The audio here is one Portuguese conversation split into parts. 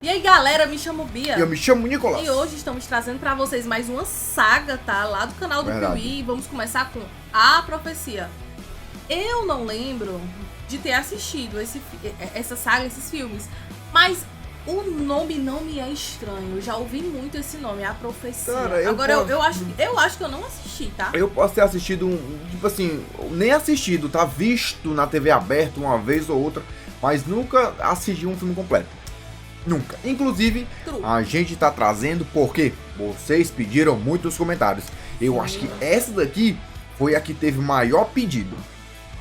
E aí galera, me chamo Bia. Eu me chamo Nicolas. E hoje estamos trazendo pra vocês mais uma saga, tá? Lá do canal do Piuí. Vamos começar com A Profecia. Eu não lembro de ter assistido essa saga, esses filmes, mas o nome não me é estranho. Eu já ouvi muito esse nome, A Profecia. Cara, eu acho que eu não assisti, tá? Eu posso ter assistido tipo assim, nem assistido, tá? Visto na TV aberta uma vez ou outra, mas nunca assisti um filme completo. Nunca. Inclusive, a gente tá trazendo porque vocês pediram muito nos comentários. Eu acho que essa daqui foi a que teve o maior pedido.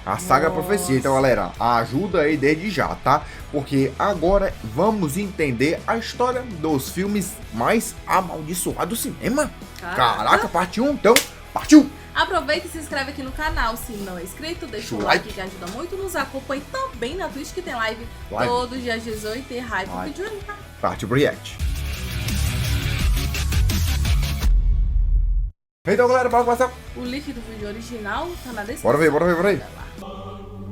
A saga Profecia. Então, galera, ajuda aí desde já, tá? Porque agora vamos entender a história dos filmes mais amaldiçoados do cinema. Caraca, parte 1, então, partiu! Aproveita e se inscreve aqui no canal se não é inscrito, deixa o like que ajuda muito, nos acompanhe também na Twitch que tem live todos os dias 18 e hype o vídeo aí, tá? Partiu pro react. Então, galera, bora começar. O link do vídeo original tá na descrição. Bora ver.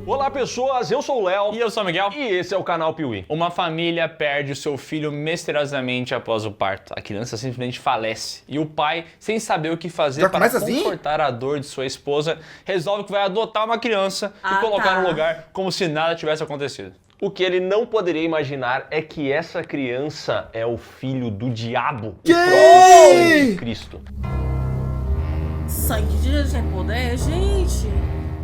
Olá pessoas, eu sou o Léo. E eu sou o Miguel. E esse é o canal Piuí. Uma família perde o seu filho misteriosamente após o parto. A criança simplesmente falece. E o pai, sem saber o que fazer para confortar a dor de sua esposa, resolve que vai adotar uma criança e colocar no lugar como se nada tivesse acontecido. O que ele não poderia imaginar é que essa criança é o filho do diabo, o próprio Sangue de Cristo. Sangue de Jesus tem poder, gente.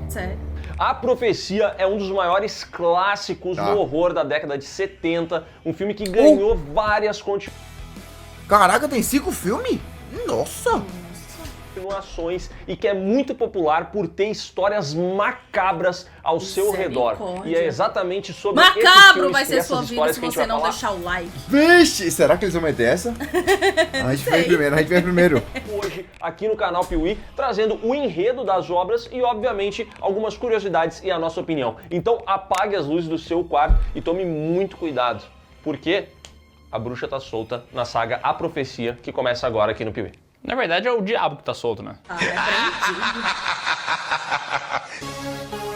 Sério. A Profecia é um dos maiores clássicos do horror da década de 70, um filme que ganhou várias Caraca, tem 5 filmes? Nossa! continuações e que é muito popular por ter histórias macabras ao seu redor. E é exatamente sobre esses filmes vai ser sua vida se você não deixar o like. Vixe, será que eles vão meter essa? A gente vem primeiro. Hoje, aqui no canal Piuí, trazendo o enredo das obras e, obviamente, algumas curiosidades e a nossa opinião. Então, apague as luzes do seu quarto e tome muito cuidado, porque a bruxa tá solta na saga A Profecia, que começa agora aqui no Piuí. Na verdade, é o diabo que tá solto, né?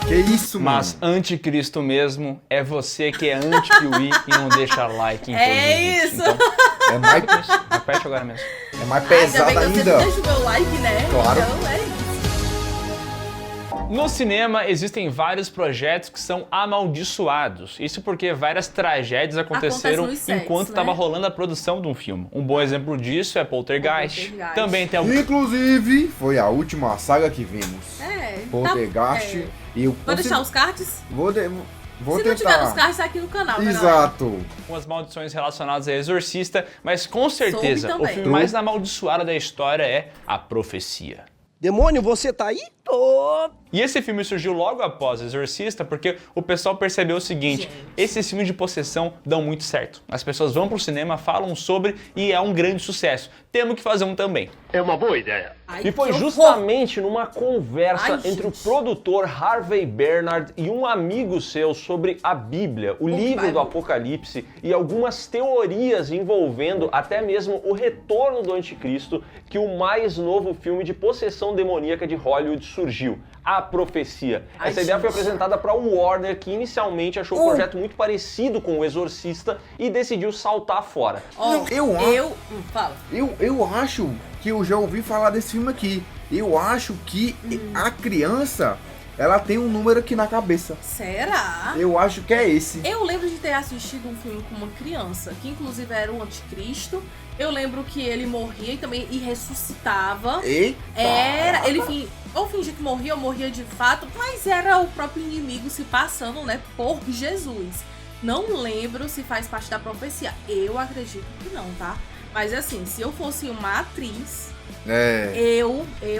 Que isso, mano? Mas anticristo mesmo é você que é anti-Piuí e não deixa like em todos os vídeos. Isso! Então, é mais... aperte agora mesmo. É mais pesado ainda. Você deixa o meu like, né? Claro. Então é isso. No cinema existem vários projetos que são amaldiçoados. Isso porque várias tragédias aconteceram enquanto estava rolando a produção de um filme. Um bom exemplo disso é Poltergeist. Também tem algum... Inclusive, foi a última saga que vimos. Poltergeist. E eu vou deixar os cards? Vou Se tentar. não tiver os cards, tá aqui no canal. Exato. Algumas maldições relacionadas a Exorcista, mas com certeza o filme mais amaldiçoado da história é A Profecia. Demônio, você tá aí? Tô. E esse filme surgiu logo após Exorcista porque o pessoal percebeu o seguinte: esses filmes de possessão dão muito certo. As pessoas vão pro cinema, falam sobre e é um grande sucesso. Temos que fazer um também. É uma boa ideia. E foi justamente numa conversa entre o produtor Harvey Bernhard e um amigo seu sobre a Bíblia, o livro do Apocalipse e algumas teorias envolvendo até mesmo o retorno do Anticristo que o mais novo filme de possessão demoníaca de Hollywood surgiu, A Profecia. Essa ideia foi apresentada para o Warner, que inicialmente achou o projeto muito parecido com O Exorcista e decidiu saltar fora. Eu acho que eu já ouvi falar desse filme aqui. Eu acho que a criança, ela tem um número aqui na cabeça. Será? Eu acho que é esse. Eu lembro de ter assistido um filme com uma criança, que inclusive era o Anticristo. Eu lembro que ele morria e também ressuscitava. Ele ou fingia que morria ou morria de fato, mas era o próprio inimigo se passando, né, por Jesus. Não lembro se faz parte da profecia. Eu acredito que não, tá? Mas assim, se eu fosse uma atriz,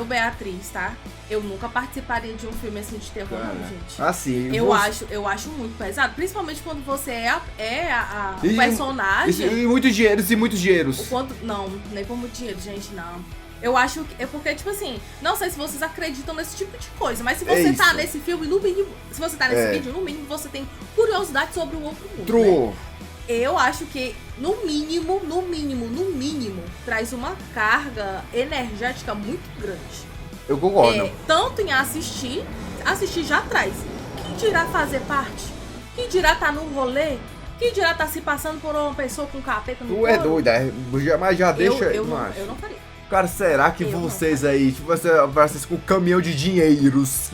Beatriz, tá? Eu nunca participaria de um filme assim de terror, não, gente. Assim, eu acho muito pesado, principalmente quando você é o personagem. E muitos dinheiros. Não, nem por muito dinheiro, gente, não. Eu acho que é porque, tipo assim, não sei se vocês acreditam nesse tipo de coisa, mas se você tá nesse filme, no mínimo, se você tá nesse vídeo, no mínimo você tem curiosidade sobre o outro mundo. Né? Eu acho que, no mínimo, traz uma carga energética muito grande. Eu concordo. Tanto em assistir já traz. Quem dirá fazer parte? Quem dirá tá no rolê? Quem dirá tá se passando por uma pessoa com capeta no Tu é doida, mas já deixa... Eu não faria. Cara, será que vocês aí, tipo, vocês com caminhão de dinheiros,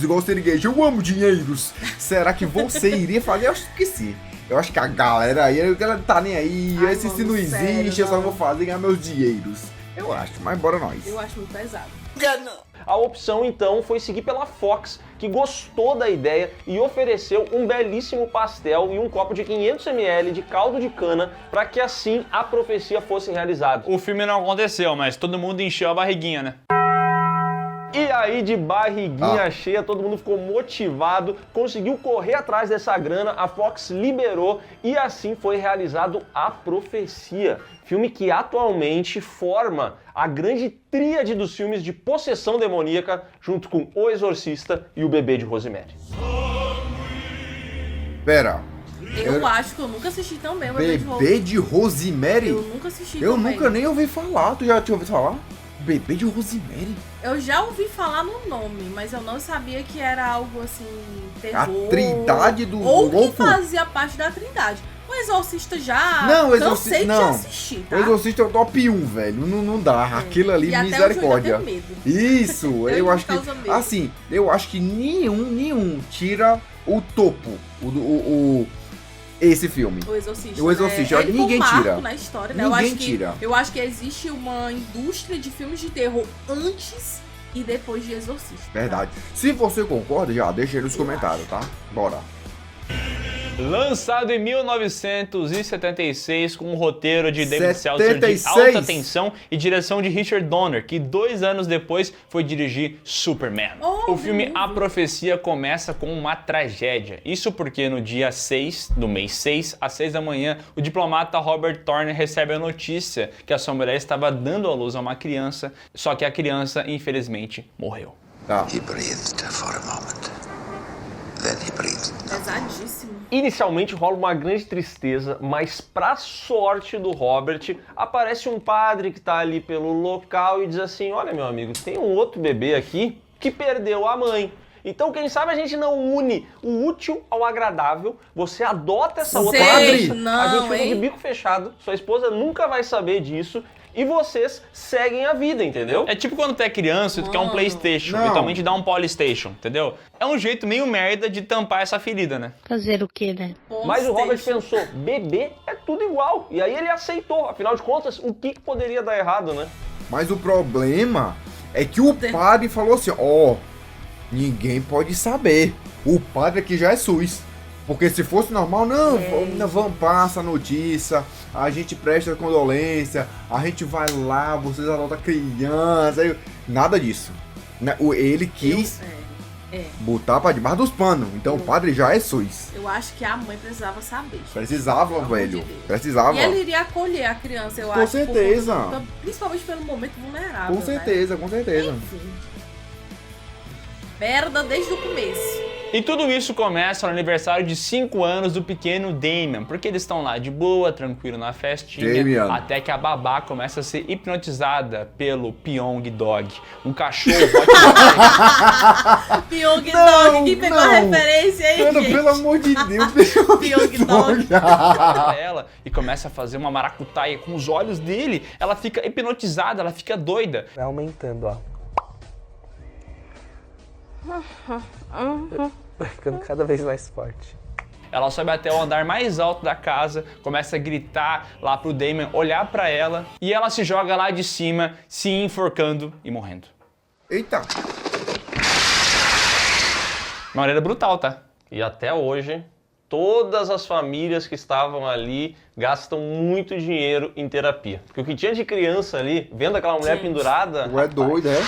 igual o Seriguejo, eu amo dinheiros. Será que você iria fazer? Eu acho que sim. Eu acho que a galera aí, ela tá nem aí, se não existe, eu só vou fazer e ganhar meus dinheiros. Eu acho, mas bora nós. Eu acho muito pesado. A opção, então, foi seguir pela Fox, que gostou da ideia e ofereceu um belíssimo pastel e um copo de 500 ml de caldo de cana para que assim a profecia fosse realizada. O filme não aconteceu, mas todo mundo encheu a barriguinha, né? E aí, de barriguinha cheia, todo mundo ficou motivado, conseguiu correr atrás dessa grana, a Fox liberou e assim foi realizado A Profecia. Filme que atualmente forma a grande tríade dos filmes de possessão demoníaca, junto com O Exorcista e O Bebê de Rosemary. Pera. Eu acho que eu nunca assisti também o Bebê de Rosemary? Eu nunca assisti Eu também. nunca nem ouvi falar. Tu já tinha ouvido falar? Bebê de Rosemary? Eu já ouvi falar no nome, mas eu não sabia que era algo assim, terror. A trindade do ou louco? que fazia parte da trindade. O Exorcista já não, cansei de assistir, tá? O Exorcista é o top 1, velho. Não dá. Aquilo ali, e misericórdia. Até hoje eu tenho medo. Isso, eu acho que... Medo. Assim, eu acho que nenhum tira o topo. Esse filme. O Exorcista. O Exorcista, ele ninguém foi um marco tira. Na história, né? Ninguém tira. Eu acho que existe uma indústria de filmes de terror antes e depois de Exorcista. Verdade. Se você concorda, já deixa aí nos comentários, tá? Bora. Lançado em 1976 com um roteiro de David Seltzer de alta tensão e direção de Richard Donner, que 2 anos depois foi dirigir Superman. O filme A Profecia começa com uma tragédia. Isso porque no dia 6 do mês 6, às 6 da manhã, o diplomata Robert Thorne recebe a notícia que a sua mulher estava dando à luz a uma criança, só que a criança, infelizmente, morreu. Tá. He breathed for a moment. Then he breathed. Pesadíssimo. Inicialmente rola uma grande tristeza, mas pra sorte do Robert, aparece um padre que tá ali pelo local e diz assim: olha, meu amigo, tem um outro bebê aqui que perdeu a mãe. Então, quem sabe a gente não une o útil ao agradável, você adota essa outra criança, a gente fica de bico fechado, sua esposa nunca vai saber disso, e vocês seguem a vida, entendeu? É tipo quando tu é criança e tu quer um PlayStation, eventualmente dá um Polystation, entendeu? É um jeito meio merda de tampar essa ferida, né? Fazer o quê, né? Mas o Robert pensou, bebê é tudo igual. E aí ele aceitou, afinal de contas, o que poderia dar errado, né? Mas o problema é que o padre falou assim, ninguém pode saber. O padre aqui já é SUS. Porque se fosse normal, vamos passar a notícia, a gente presta condolência, a gente vai lá, vocês adotam a criança, nada disso. Ele quis botar pra debaixo dos panos, então o padre já é SUS. Eu acho que a mãe precisava saber. Precisava, velho, precisava. E ele iria acolher a criança, eu acho. Com certeza. Principalmente pelo momento vulnerável. Com certeza, né? Com certeza. Enfim. Merda desde o começo. E tudo isso começa no aniversário de 5 anos do pequeno Damien, porque eles estão lá de boa, tranquilo na festinha, até que a babá começa a ser hipnotizada pelo Pyong Dog, um cachorro Pyong Dog, quem pegou a referência aí, Mano, gente? pelo amor de Deus, Pyong Dog. ela e começa a fazer uma maracutaia com os olhos dele, ela fica hipnotizada, ela fica doida. Vai aumentando, ó. Vai ficando cada vez mais forte. Ela sobe até o andar mais alto da casa, começa a gritar lá pro Damien olhar pra ela e ela se joga lá de cima, se enforcando e morrendo. Eita! De maneira brutal, tá? E até hoje, todas as famílias que estavam ali gastam muito dinheiro em terapia. Porque o que tinha de criança ali, vendo aquela mulher pendurada... Tu é doido, é?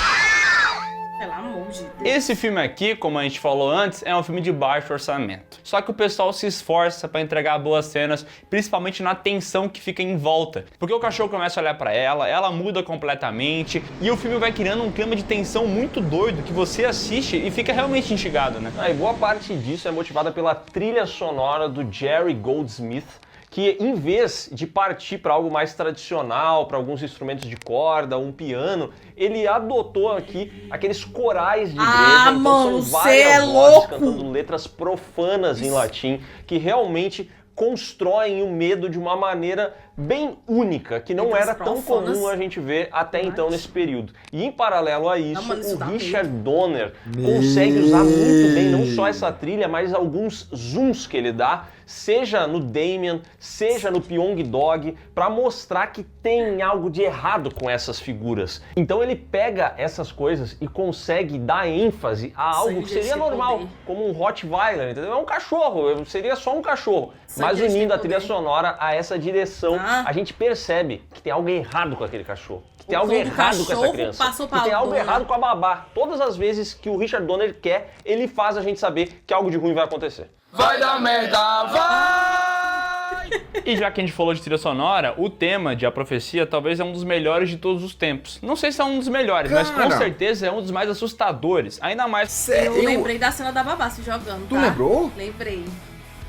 Pelo amor de Deus. Esse filme aqui, como a gente falou antes, é um filme de baixo orçamento. Só que o pessoal se esforça pra entregar boas cenas, principalmente na tensão que fica em volta. Porque o cachorro começa a olhar pra ela muda completamente, e o filme vai criando um clima de tensão muito doido, que você assiste e fica realmente instigado, né? E boa parte disso é motivada pela trilha sonora do Jerry Goldsmith, que em vez de partir para algo mais tradicional, para alguns instrumentos de corda, um piano, ele adotou aqui aqueles corais de igreja, então mano, são várias vozes louco! cantando letras profanas em latim, que realmente constroem o medo de uma maneira bem única, que não era tão comum a gente ver até então nesse período. E em paralelo a isso, o Richard Donner consegue usar muito bem não só essa trilha, mas alguns zooms que ele dá, seja no Damien, seja no Pyong-Dog, para mostrar que tem algo de errado com essas figuras. Então ele pega essas coisas e consegue dar ênfase a algo que seria normal, como um Rottweiler, entendeu? É um cachorro, seria só um cachorro. Mas unindo a trilha sonora a essa direção, a gente percebe que tem algo errado com aquele cachorro. Que tem algo errado com essa criança. Que tem algo errado com a babá. Todas as vezes que o Richard Donner quer, ele faz a gente saber que algo de ruim vai acontecer. Vai dar merda, vai! E já que a gente falou de trilha sonora, o tema de A Profecia talvez é um dos melhores de todos os tempos. Não sei se é um dos melhores, mas com certeza é um dos mais assustadores. Ainda mais... Eu lembrei da cena da babá se jogando, Tu lembrou? Lembrei.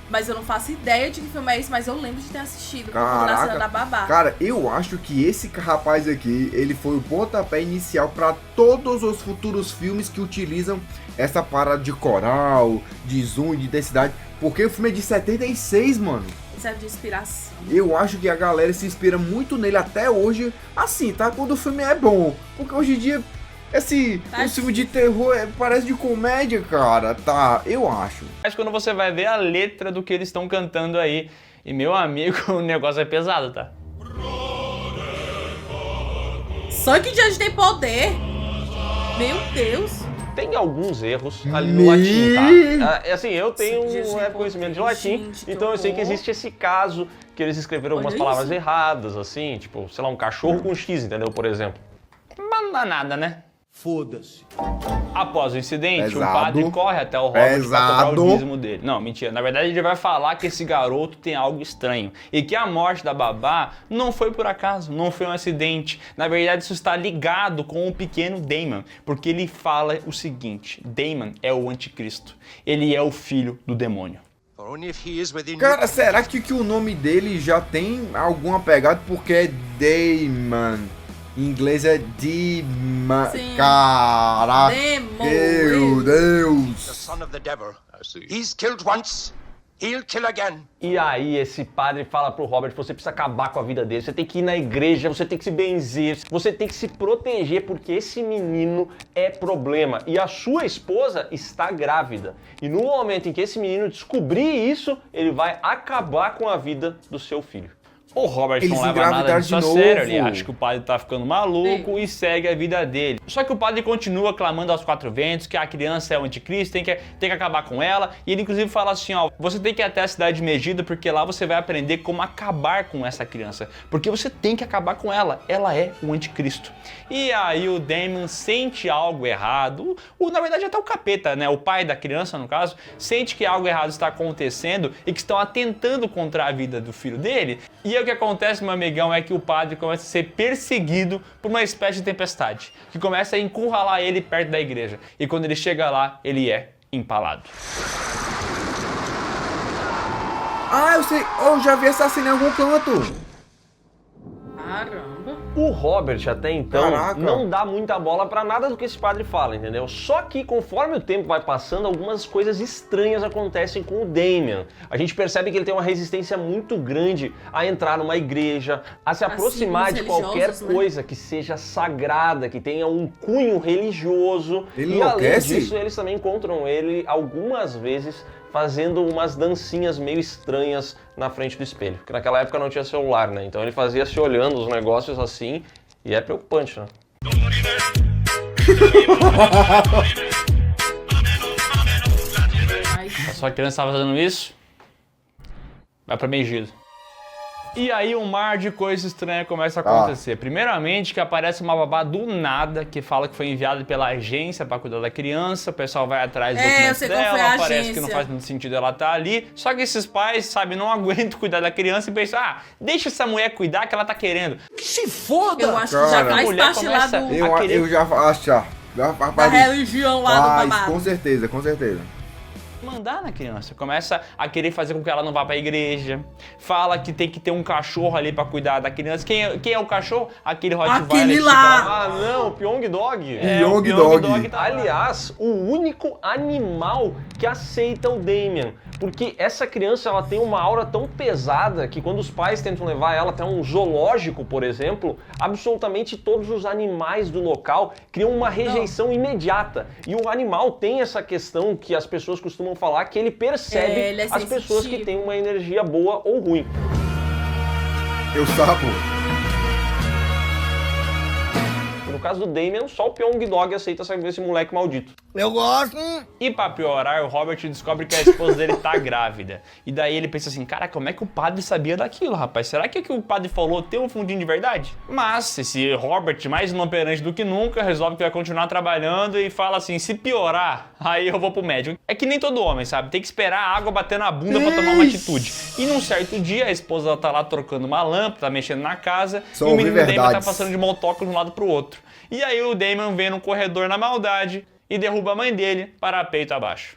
Mas eu não faço ideia de que filme é esse, mas eu lembro de ter assistido. Caraca, na cena da babá. Cara, eu acho que esse rapaz aqui, ele foi o pontapé inicial para todos os futuros filmes que utilizam essa parada de coral, de zoom, de densidade. Porque o filme é de 76, mano. Serve de inspiração. Eu acho que a galera se inspira muito nele até hoje, assim, tá? Quando o filme é bom. Porque hoje em dia... Esse filme de terror parece de comédia, cara, tá? Eu acho. Mas quando você vai ver a letra do que eles estão cantando aí, e meu amigo, o negócio é pesado, tá? Só que diante tem poder. Meu Deus. Tem alguns erros ali no latim, tá? Assim, eu tenho conhecimento de latim, então eu sei que existe esse caso que eles escreveram algumas palavras erradas, assim, tipo, sei lá, um cachorro com X, entendeu? Por exemplo. Mas não dá nada, né? Foda-se. Após o incidente, o padre corre até o Robert para cobrar o dízimo dele. Não, mentira. Na verdade, ele vai falar que esse garoto tem algo estranho. E que a morte da babá não foi por acaso, não foi um acidente. Na verdade, isso está ligado com o pequeno Damon. Porque ele fala o seguinte: Damon é o anticristo. Ele é o filho do demônio. Cara, será que o nome dele já tem alguma pegada? Porque é Damon. Em inglês é Demon. Caraca, meu Deus. The son of the devil. He's killed once, he'll kill again. E aí esse padre fala pro Robert, você precisa acabar com a vida dele, você tem que ir na igreja, você tem que se benzer, você tem que se proteger, porque esse menino é problema. E a sua esposa está grávida. E no momento em que esse menino descobrir isso, ele vai acabar com a vida do seu filho. O Robert não leva nada disso a sério, ele acha que o padre tá ficando maluco e segue a vida dele. Só que o padre continua clamando aos quatro ventos que a criança é o anticristo, tem que acabar com ela. E ele inclusive fala assim, ó, você tem que ir até a cidade de Megiddo porque lá você vai aprender como acabar com essa criança. Porque você tem que acabar com ela é o anticristo. E aí o Damon sente algo errado, na verdade até o capeta, né, o pai da criança no caso, sente que algo errado está acontecendo e que estão atentando contra a vida do filho dele. E o que acontece, meu amigão, é que o padre começa a ser perseguido por uma espécie de tempestade, que começa a encurralar ele perto da igreja. E quando ele chega lá, ele é empalado. Ah, eu sei, eu já vi essa cena em algum canto. Caramba. O Robert, até então, não dá muita bola pra nada do que esse padre fala, entendeu? Só que conforme o tempo vai passando, algumas coisas estranhas acontecem com o Damien. A gente percebe que ele tem uma resistência muito grande a entrar numa igreja, a se aproximar de qualquer coisa que seja sagrada, que tenha um cunho religioso. Ele enlouquece? Além disso, eles também encontram ele algumas vezes fazendo umas dancinhas meio estranhas na frente do espelho. Porque naquela época não tinha celular, né? Então ele fazia se olhando os negócios assim, e é preocupante, né? A sua criança estava fazendo isso? Vai pra Megiddo. E aí um mar de coisas estranhas começa a acontecer. Primeiramente que aparece uma babá do nada que fala que foi enviada pela agência para cuidar da criança. O pessoal vai atrás do documento dela, parece que não faz muito sentido ela estar ali. Só que esses pais, sabe, não aguentam cuidar da criança e pensam, deixa essa mulher cuidar que ela tá querendo. Que se foda! Eu acho que já faz parte lá do... Eu já acho, da religião lá do babado. Com certeza, com certeza. Mandar na criança, começa a querer fazer com que ela não vá pra igreja, fala que tem que ter um cachorro ali pra cuidar da criança. Quem é o cachorro? Aquele Rottweiler. Aquele lá! Ah não, o Pyong-Dog. Pyong-Dog. Aliás, o único animal que aceita o Damien, porque essa criança ela tem uma aura tão pesada que quando os pais tentam levar ela até um zoológico, por exemplo, absolutamente todos os animais do local criam uma rejeição imediata. E o animal tem essa questão que as pessoas costumam falar que ele percebe ele é as pessoas que têm uma energia boa ou ruim. Eu sapo. No caso do Damien, só o Pyong Dog aceita esse moleque maldito. Eu gosto. E pra piorar, o Robert descobre que a esposa dele tá grávida. E daí ele pensa assim, cara, como é que o padre sabia daquilo, rapaz? Será que o que o padre falou tem um fundinho de verdade? Mas esse Robert, mais inoperante do que nunca, resolve que vai continuar trabalhando e fala assim, se piorar, aí eu vou pro médico. É que nem todo homem, sabe? Tem que esperar a água bater na bunda pra tomar uma atitude. E num certo dia, a esposa tá lá trocando uma lâmpada, tá mexendo na casa, e o menino Damien tá passando de motoca de um lado pro outro. E aí o Damien vem no corredor na maldade e derruba a mãe dele para peito abaixo.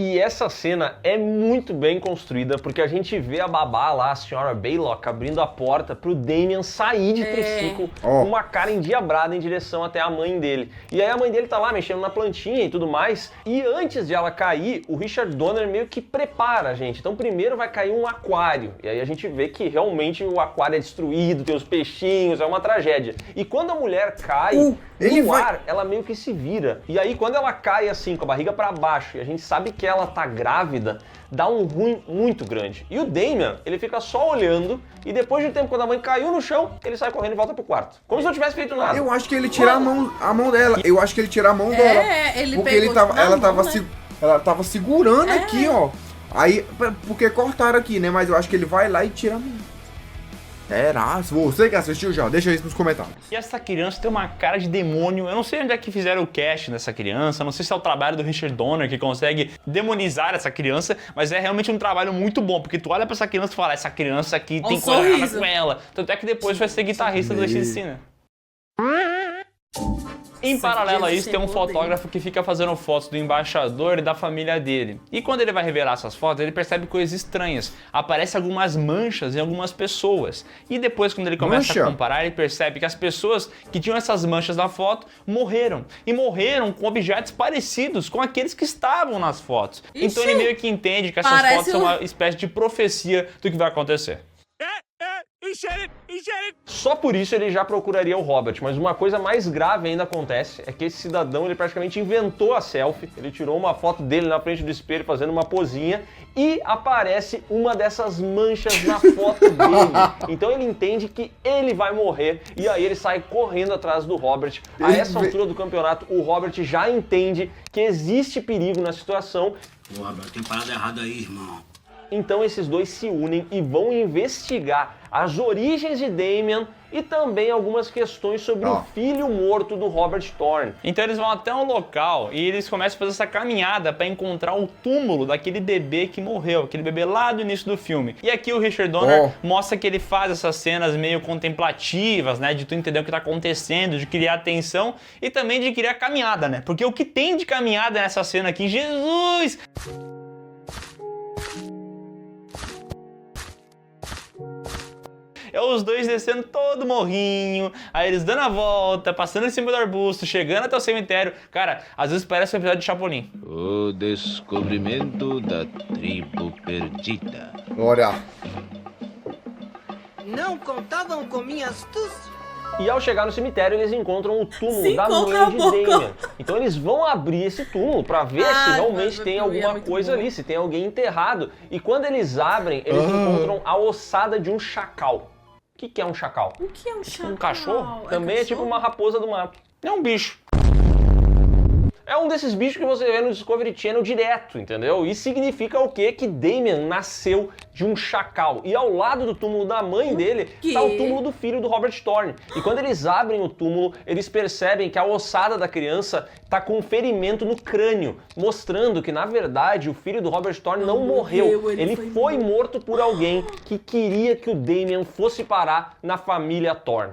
E essa cena é muito bem construída, porque a gente vê a babá lá, a senhora Baylock, abrindo a porta pro Damien sair de triciclo com uma cara endiabrada em direção até a mãe dele. E aí a mãe dele tá lá mexendo na plantinha e tudo mais, e antes de ela cair, o Richard Donner meio que prepara a gente. Então primeiro vai cair um aquário, e aí a gente vê que realmente o aquário é destruído, tem os peixinhos, é uma tragédia. E quando a mulher cai, no ar, ela meio que se vira. E aí quando ela cai assim, com a barriga pra baixo, e a gente sabe que ela tá grávida, dá um ruim muito grande. E o Damien, ele fica só olhando e depois de um tempo, quando a mãe caiu no chão, ele sai correndo e volta pro quarto. Como se não tivesse feito nada. Eu acho que ele tira a mão dela. Eu acho que ele tira a mão dela. Ele porque pegou ela tava segurando aqui, ó. Aí, porque cortaram aqui, né? Mas eu acho que ele vai lá e tira a mão. Será? Se você que assistiu já, deixa isso nos comentários. E essa criança tem uma cara de demônio. Eu não sei onde é que fizeram o cast dessa criança. Não sei se é o trabalho do Richard Donner que consegue demonizar essa criança. Mas é realmente um trabalho muito bom. Porque tu olha pra essa criança e fala, essa criança aqui tem coisa com ela. Tanto é que depois vai ser guitarrista do ACDC. Em paralelo a isso, tem um fotógrafo que fica fazendo fotos do embaixador e da família dele. E quando ele vai revelar essas fotos, ele percebe coisas estranhas. Aparecem algumas manchas em algumas pessoas. E depois, quando ele começa a comparar, ele percebe que as pessoas que tinham essas manchas na foto morreram. E morreram com objetos parecidos com aqueles que estavam nas fotos. Ixi, então ele meio que entende que essas fotos são uma espécie de profecia do que vai acontecer. Só por isso ele já procuraria o Robert, mas uma coisa mais grave ainda acontece, é que esse cidadão ele praticamente inventou a selfie, ele tirou uma foto dele na frente do espelho fazendo uma posinha e aparece uma dessas manchas na foto dele. Então ele entende que ele vai morrer e aí ele sai correndo atrás do Robert. A essa altura do campeonato, o Robert já entende que existe perigo na situação. Porra, tem parada errada aí, irmão. Então esses dois se unem e vão investigar as origens de Damien e também algumas questões sobre o filho morto do Robert Thorne. Então eles vão até um local e eles começam a fazer essa caminhada para encontrar o túmulo daquele bebê que morreu, aquele bebê lá do início do filme. E aqui o Richard Donner mostra que ele faz essas cenas meio contemplativas, né, de tu entender o que tá acontecendo, de criar atenção e também de criar caminhada, né? Porque o que tem de caminhada nessa cena aqui, Jesus! É os dois descendo todo morrinho, aí eles dando a volta, passando em cima do arbusto, chegando até o cemitério. Cara, às vezes parece um episódio de Chapolin. O descobrimento da tribo perdida. Olha. Não contavam com minha astúcia. E ao chegar no cemitério, eles encontram o túmulo da mãe de Damien. Então eles vão abrir esse túmulo pra ver se realmente tem alguma coisa ali, se tem alguém enterrado. E quando eles abrem, eles encontram a ossada de um chacal. O que é um chacal? O que é um chacal? Um cachorro? Também é tipo uma raposa do mato. É um bicho. É um desses bichos que você vê no Discovery Channel direto, entendeu? E significa o quê? Que Damien nasceu de um chacal. E ao lado do túmulo da mãe dele tá o túmulo do filho do Robert Thorne. E quando eles abrem o túmulo, eles percebem que a ossada da criança tá com um ferimento no crânio, mostrando que, na verdade, o filho do Robert Thorne não morreu. Ele foi morto por alguém que queria que o Damien fosse parar na família Thorne.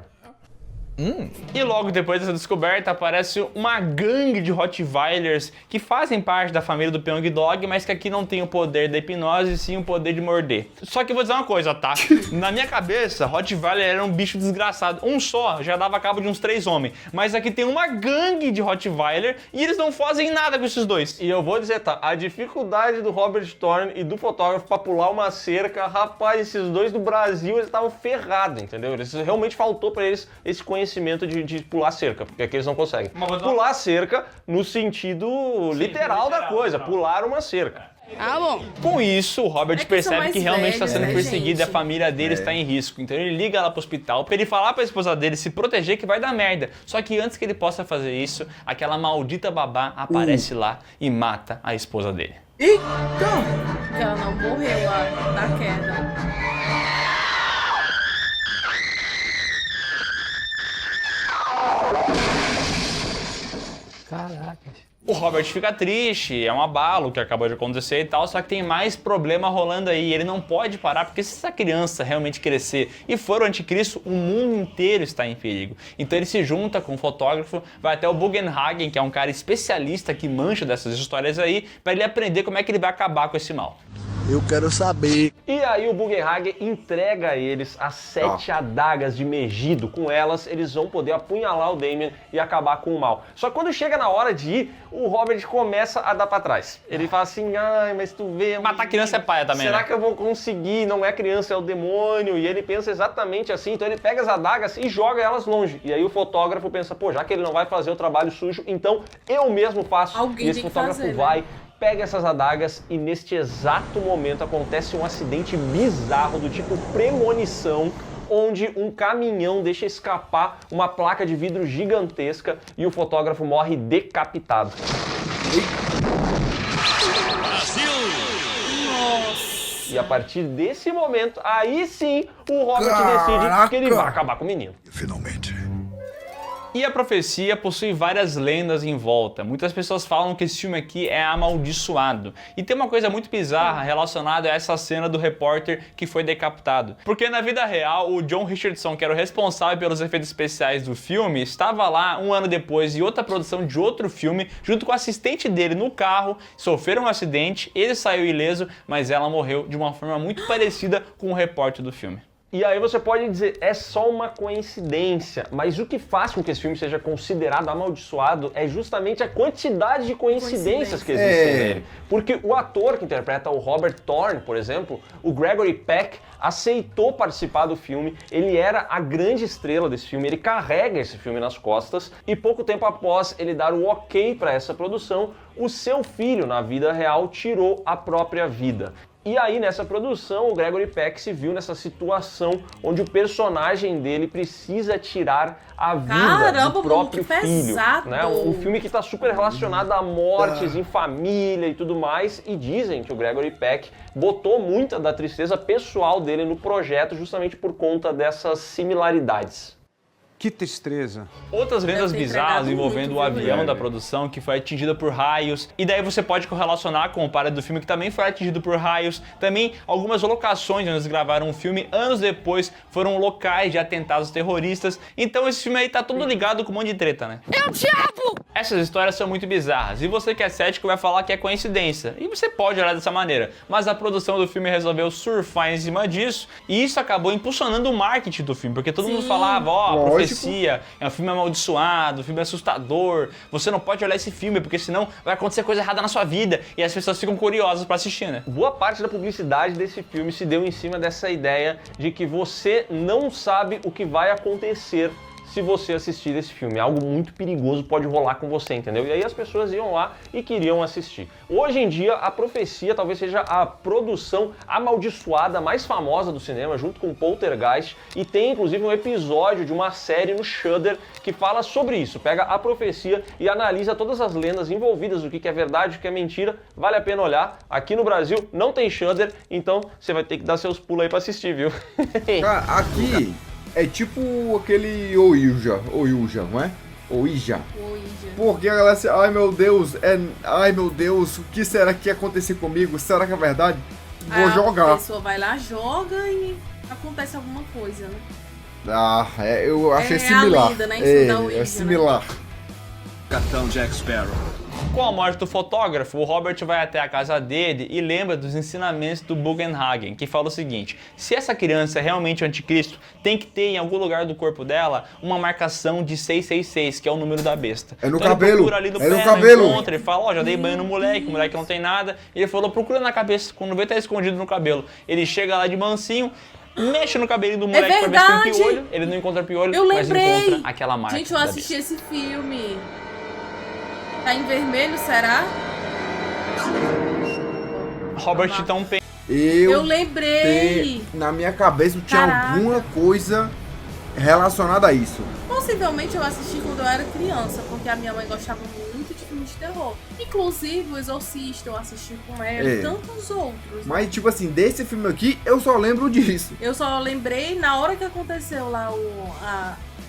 E logo depois dessa descoberta aparece uma gangue de Rottweilers que fazem parte da família do Pyong Dog, mas que aqui não tem o poder da hipnose e sim o poder de morder. Só que eu vou dizer uma coisa, tá? Na minha cabeça, Rottweiler era um bicho desgraçado. Um só já dava cabo de uns 3 homens. Mas aqui tem uma gangue de Rottweiler e eles não fazem nada com esses dois. E eu vou dizer, tá? A dificuldade do Robert Thorne e do fotógrafo pra pular uma cerca, rapaz, esses dois do Brasil, eles estavam ferrados, entendeu? Eles realmente faltou pra eles esse conhecimento de pular cerca, porque aqui eles não conseguem. Pular cerca no sentido literal da coisa, pular uma cerca. Ah, bom. Com isso, o Robert percebe que realmente está sendo perseguido e a família dele está em risco. Então ele liga lá pro hospital pra ele falar pra esposa dele se proteger que vai dar merda. Só que antes que ele possa fazer isso, aquela maldita babá aparece lá e mata a esposa dele. Eita! Porque ela não morreu lá da queda. Caraca. O Robert fica triste, é um abalo que acabou de acontecer e tal, só que tem mais problema rolando aí. Ele não pode parar, porque se essa criança realmente crescer e for o anticristo, o mundo inteiro está em perigo. Então ele se junta com o fotógrafo, vai até o Bugenhagen, que é um cara especialista que mancha dessas histórias aí, para ele aprender como é que ele vai acabar com esse mal. Eu quero saber. E aí o Bugenhagen entrega a eles as 7 adagas de Megido. Com elas, eles vão poder apunhalar o Damien e acabar com o mal. Só que quando chega na hora de ir, o Robert começa a dar pra trás. Ele fala assim, ai, mas tu vê... Matar criança é paia também, será né? que eu vou conseguir? Não é criança, é o demônio. E ele pensa exatamente assim. Então ele pega as adagas e joga elas longe. E aí o fotógrafo pensa, pô, já que ele não vai fazer o trabalho sujo, então eu mesmo faço. Alguém e esse fotógrafo vai... pega essas adagas e neste exato momento acontece um acidente bizarro do tipo premonição, onde um caminhão deixa escapar uma placa de vidro gigantesca e o fotógrafo morre decapitado. Brasil! Nossa. E a partir desse momento, aí sim, o Robert decide que ele vai acabar com o menino. Finalmente. E a profecia possui várias lendas em volta. Muitas pessoas falam que esse filme aqui é amaldiçoado. E tem uma coisa muito bizarra relacionada a essa cena do repórter que foi decapitado. Porque na vida real, o John Richardson, que era o responsável pelos efeitos especiais do filme, estava lá um ano depois em outra produção de outro filme, junto com o assistente dele no carro, sofreram um acidente, ele saiu ileso, mas ela morreu de uma forma muito parecida com o repórter do filme. E aí você pode dizer, é só uma coincidência, mas o que faz com que esse filme seja considerado amaldiçoado é justamente a quantidade de coincidências que existem nele. Porque o ator que interpreta o Robert Thorne, por exemplo, o Gregory Peck, aceitou participar do filme, ele era a grande estrela desse filme, ele carrega esse filme nas costas, e pouco tempo após ele dar o ok para essa produção, o seu filho, na vida real, tirou a própria vida. E aí, nessa produção, o Gregory Peck se viu nessa situação onde o personagem dele precisa tirar a vida do próprio filho. Né? Um filme que está super relacionado a mortes em família e tudo mais. E dizem que o Gregory Peck botou muita da tristeza pessoal dele no projeto justamente por conta dessas similaridades. Que tristeza. Outras lendas bizarras envolvendo o avião da produção que foi atingido por raios. E daí você pode correlacionar com o parede do filme que também foi atingido por raios. Também algumas locações onde eles gravaram um filme anos depois foram locais de atentados terroristas. Então esse filme aí tá todo ligado com um monte de treta, né? É o diabo! Essas histórias são muito bizarras. E você que é cético vai falar que é coincidência. E você pode olhar dessa maneira. Mas a produção do filme resolveu surfar em cima disso. E isso acabou impulsionando o marketing do filme. Porque todo mundo falava, ó, profecia, é um filme amaldiçoado, um filme assustador, você não pode olhar esse filme, porque senão vai acontecer coisa errada na sua vida, e as pessoas ficam curiosas pra assistir, né? Boa parte da publicidade desse filme se deu em cima dessa ideia de que você não sabe o que vai acontecer se você assistir esse filme. Algo muito perigoso pode rolar com você, entendeu? E aí as pessoas iam lá e queriam assistir. Hoje em dia, a profecia talvez seja a produção amaldiçoada mais famosa do cinema, junto com Poltergeist, e tem inclusive um episódio de uma série no Shudder que fala sobre isso. Pega a profecia e analisa todas as lendas envolvidas, o que é verdade, o que é mentira. Vale a pena olhar. Aqui no Brasil não tem Shudder, então você vai ter que dar seus pulos aí pra assistir, viu? Cara, aqui... é tipo aquele Ouija, não é? Ouija. Porque a galera, ai meu Deus, o que será que ia acontecer comigo? Será que é verdade? Vou jogar. A pessoa vai lá, joga e acontece alguma coisa, né? Eu achei similar. A lenda, né? Isso da origem, é similar. Né? Capitão Jack Sparrow. Com a morte do fotógrafo, o Robert vai até a casa dele e lembra dos ensinamentos do Bugenhagen, que fala o seguinte: se essa criança é realmente o anticristo, tem que ter em algum lugar do corpo dela uma marcação de 666, que é o número da besta. É no então cabelo. Ele procura ali no pé, no cabelo. Encontra, ele fala, já dei banho no moleque, o moleque não tem nada. Ele falou, procura na cabeça, quando vê tá escondido no cabelo. Ele chega lá de mansinho, mexe no cabelinho do moleque pra ver se tem piolho. Ele não encontra piolho, mas encontra aquela marca. Gente, eu assisti esse filme. Tá em vermelho, será? Robert então pensa. Eu lembrei. Na minha cabeça tinha alguma coisa relacionada a isso. Possivelmente eu assisti quando eu era criança, porque a minha mãe gostava muito de filmes de terror. Inclusive o Exorcista eu assisti com ela e tantos outros. Mas tipo assim, desse filme aqui, eu só lembro disso. Eu só lembrei na hora que aconteceu lá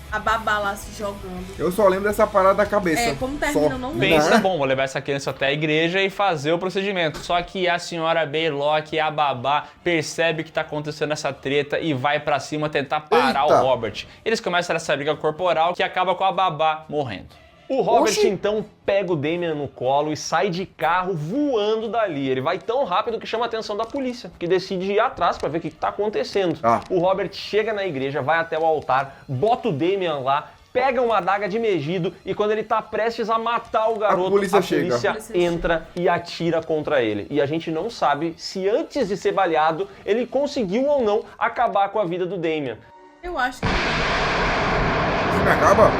a babá lá se jogando. Eu só lembro dessa parada da cabeça. Como termina eu não lembro. Pensa, bom, vou levar essa criança até a igreja e fazer o procedimento. Só que a senhora Baylock, a babá, percebe que tá acontecendo essa treta e vai pra cima tentar parar o Robert. Eles começam essa briga corporal que acaba com a babá morrendo. O Robert então pega o Damien no colo e sai de carro voando dali. Ele vai tão rápido que chama a atenção da polícia, que decide ir atrás para ver o que está acontecendo. O Robert chega na igreja, vai até o altar, bota o Damien lá, pega uma adaga de Megido e quando ele tá prestes a matar o garoto, a polícia entra e atira contra ele. E a gente não sabe se antes de ser baleado, ele conseguiu ou não acabar com a vida do Damien. Eu acho que... O filme acaba?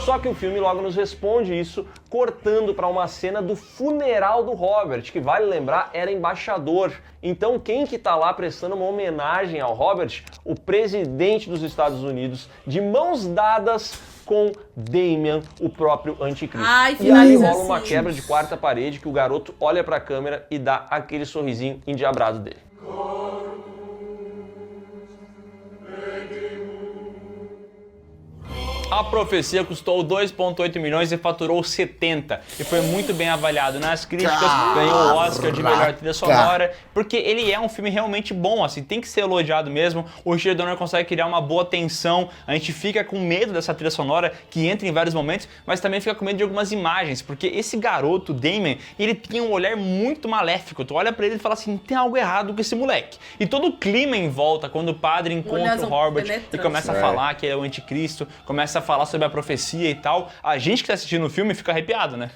Só que o filme logo nos responde isso, cortando para uma cena do funeral do Robert, que vale lembrar, era embaixador. Então quem que tá lá prestando uma homenagem ao Robert? O presidente dos Estados Unidos, de mãos dadas com Damien, o próprio anticristo. E aí rola uma quebra de quarta parede que o garoto olha para a câmera e dá aquele sorrisinho endiabrado dele. A Profecia custou 2,8 milhões e faturou 70. E foi muito bem avaliado nas críticas, ganhou o Oscar de melhor trilha sonora, porque ele é um filme realmente bom, assim, tem que ser elogiado mesmo. O Richard Donner consegue criar uma boa tensão, a gente fica com medo dessa trilha sonora, que entra em vários momentos, mas também fica com medo de algumas imagens, porque esse garoto, Damien, ele tem um olhar muito maléfico. Tu olha pra ele e fala assim, tem algo errado com esse moleque. E todo o clima em volta, quando o padre encontra o Robert e começa a falar que é o anticristo, começa a falar sobre a profecia e tal, a gente que tá assistindo o filme fica arrepiado, né?